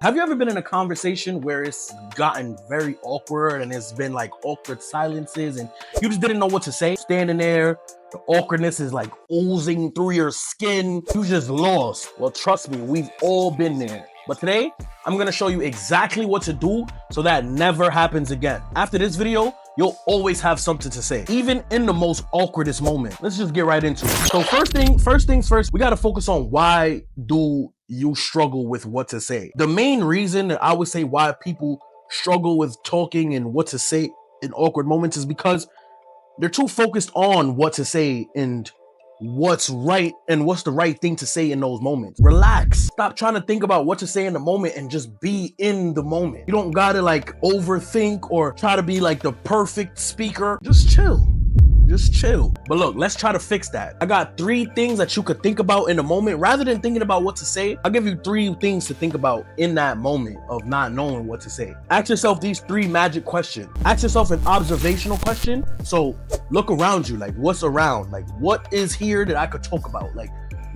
Have you ever been in a conversation where it's gotten very awkward and it's been like awkward silences and you just didn't know what to say? Standing there, the awkwardness is like oozing through your skin. You just lost. Well, trust me, we've all been there. But today, I'm gonna show you exactly what to do so that never happens again. After this video, you'll always have something to say, even in the most awkwardest moment. Let's just get right into it. So first things first, we gotta focus on why do you struggle with what to say. The main reason that I would say why people struggle with talking and what to say in awkward moments is because they're too focused on what to say and what's right and what's the right thing to say in those moments. Relax. Stop trying to think about what to say in the moment and just be in the moment. You don't gotta like overthink or try to be like the perfect speaker. Just chill. Just chill. But look, let's try to fix that. I got 3 things that you could think about in the moment. Rather than thinking about what to say, I'll give you 3 things to think about in that moment of not knowing what to say. Ask yourself these 3 magic questions. Ask yourself an observational question. So look around you, like what's around? Like what is here that I could talk about? Like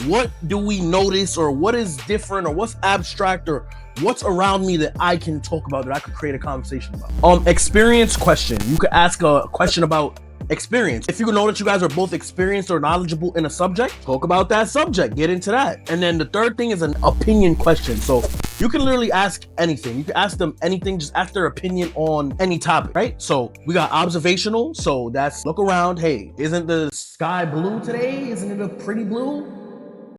what do we notice, or what is different, or what's abstract, or what's around me that I can talk about, that I could create a conversation about? Experience question. You could ask a question about experience. If you know that you guys are both experienced or knowledgeable in a subject, talk about that subject, get into that. And then the third thing is an opinion question. So you can literally ask anything. You can ask them anything, just ask their opinion on any topic, right? So we got observational. So that's look around. Hey, isn't the sky blue today? Isn't it a pretty blue?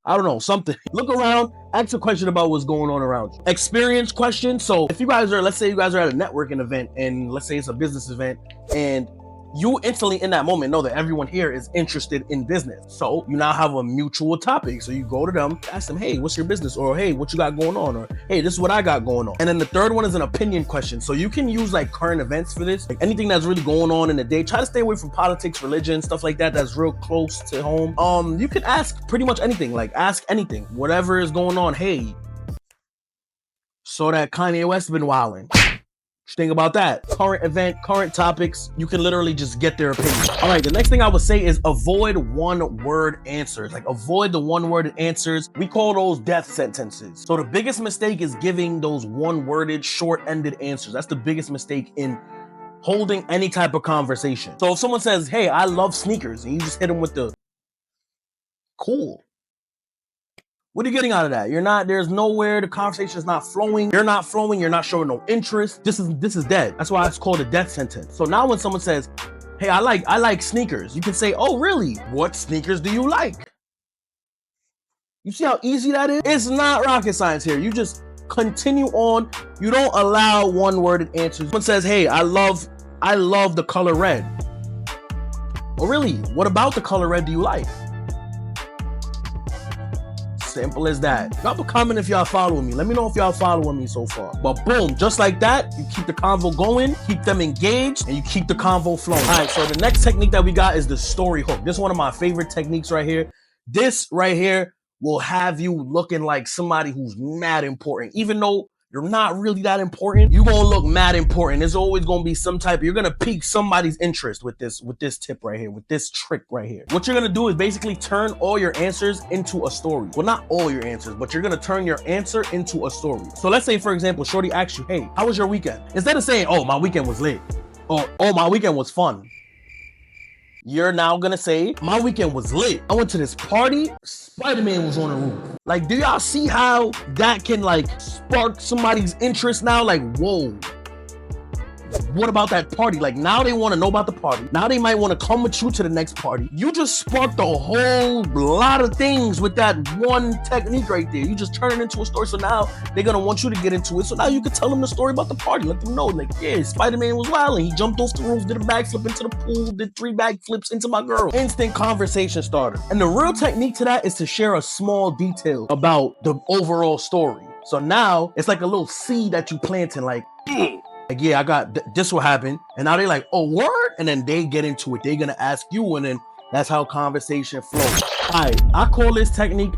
I don't know, something. Look around, ask a question about what's going on around you. Experience question. So if you guys are, let's say you guys are at a networking event, and let's say it's a business event, and you instantly in that moment know that everyone here is interested in business. So you now have a mutual topic. So you go to them, ask them, hey, what's your business? Or hey, what you got going on? Or hey, this is what I got going on. And then the third one is an opinion question. So you can use like current events for this, like anything that's really going on in the day. Try to stay away from politics, religion, stuff like that that's real close to home. You can ask pretty much anything, like ask anything, whatever is going on. Hey, so that Kanye West been wilding. Think about that. Current event, current topics, you can literally just get their opinion. All right, the next thing I would say is avoid one-word answers. Like avoid the one-word answers. We call those death sentences. So the biggest mistake is giving those one-worded, short-ended answers. That's the biggest mistake in holding any type of conversation. So if someone says, hey, I love sneakers, and you just hit them with the cool. What are you getting out of that? You're not, there's nowhere, the conversation is not flowing. You're not flowing, you're not showing no interest. This is dead. That's why it's called a death sentence. So now when someone says, hey, I like sneakers, you can say, oh, really? What sneakers do you like? You see how easy that is? It's not rocket science here. You just continue on. You don't allow one-worded answers. Someone says, hey, I love the color red. Oh, really? What about the color red do you like? Simple as that. Drop a comment if y'all following me. Let me know if y'all following me so far. But boom, just like that, you keep the convo going, keep them engaged, and you keep the convo flowing. All right, so the next technique that we got is the story hook. This is one of my favorite techniques right here. This right here will have you looking like somebody who's mad important. Even though you're not really that important, you're gonna look mad important. There's always gonna be some type, you're gonna pique somebody's interest with this tip right here, with this trick right here. What you're gonna do is basically turn all your answers into a story. Well, not all your answers, but you're gonna turn your answer into a story. So let's say, for example, Shorty asks you, hey, how was your weekend? Instead of saying, oh, my weekend was lit, or oh, my weekend was fun, you're now gonna say, my weekend was lit. I went to this party, Spider-Man was on the roof. Like, do y'all see how that can like spark somebody's interest now? Like, whoa, what about that party? Like now they wanna know about the party. Now they might wanna come with you to the next party. You just sparked a whole lot of things with that one technique right there. You just turn it into a story. So now they're gonna want you to get into it. So now you can tell them the story about the party. Let them know, like, yeah, Spider-Man was wild and he jumped off the roof, did a backflip into the pool, did 3 backflips into my girl. Instant conversation starter. And the real technique to that is to share a small detail about the overall story. So now it's like a little seed that you planting, like, like, yeah, I got this will happen. And now they like, oh, word? And then they get into it. They're going to ask you. And then that's how conversation flows. All right, I call this technique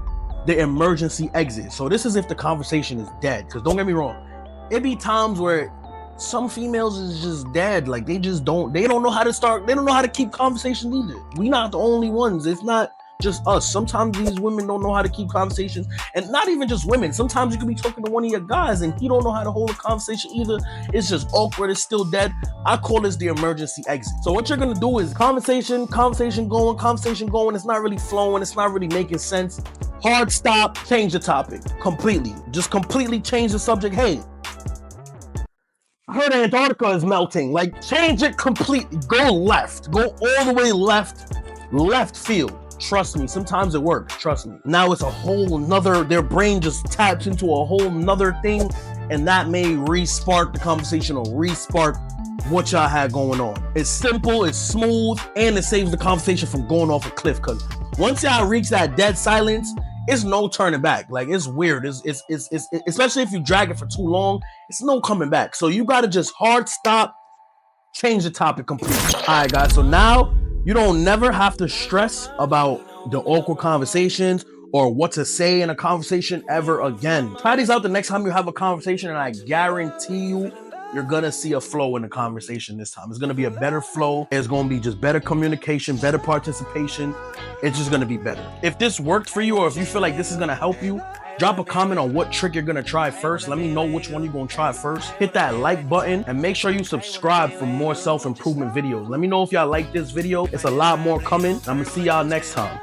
the emergency exit. So this is if the conversation is dead. Because don't get me wrong, it be times where some females is just dead. Like they don't know how to start. They don't know how to keep conversations either. We not the only ones. It's not just us. Sometimes these women don't know how to keep conversations, and not even just women. Sometimes you could be talking to one of your guys and he don't know how to hold a conversation either. It's just awkward, it's still dead. I call this the emergency exit. So what you're gonna do is conversation going, it's not really flowing, it's not really making sense. Hard stop, change the topic completely. Just completely change the subject. Hey, I heard Antarctica is melting. Like, change it completely. Go left. Go all the way left field. Trust me, sometimes it works. Trust me. Now it's a whole nother, their brain just taps into a whole nother thing, and that may re-spark the conversation or re-spark what y'all had going on. It's simple, it's smooth, and it saves the conversation from going off a cliff, because once y'all reach that dead silence, it's no turning back. Like, it's weird. It's especially if you drag it for too long, it's no coming back. So you gotta just hard stop, change the topic completely. All right, guys, so now you don't never have to stress about the awkward conversations or what to say in a conversation ever again. Try these out the next time you have a conversation, and I guarantee you're gonna see a flow in the conversation this time. It's gonna be a better flow. It's gonna be just better communication, better participation. It's just gonna be better. If this worked for you, or if you feel like this is gonna help you, drop a comment on what trick you're gonna try first. Let me know which one you're gonna try first. Hit that like button and make sure you subscribe for more self-improvement videos. Let me know if y'all like this video. It's a lot more coming. I'm gonna see y'all next time.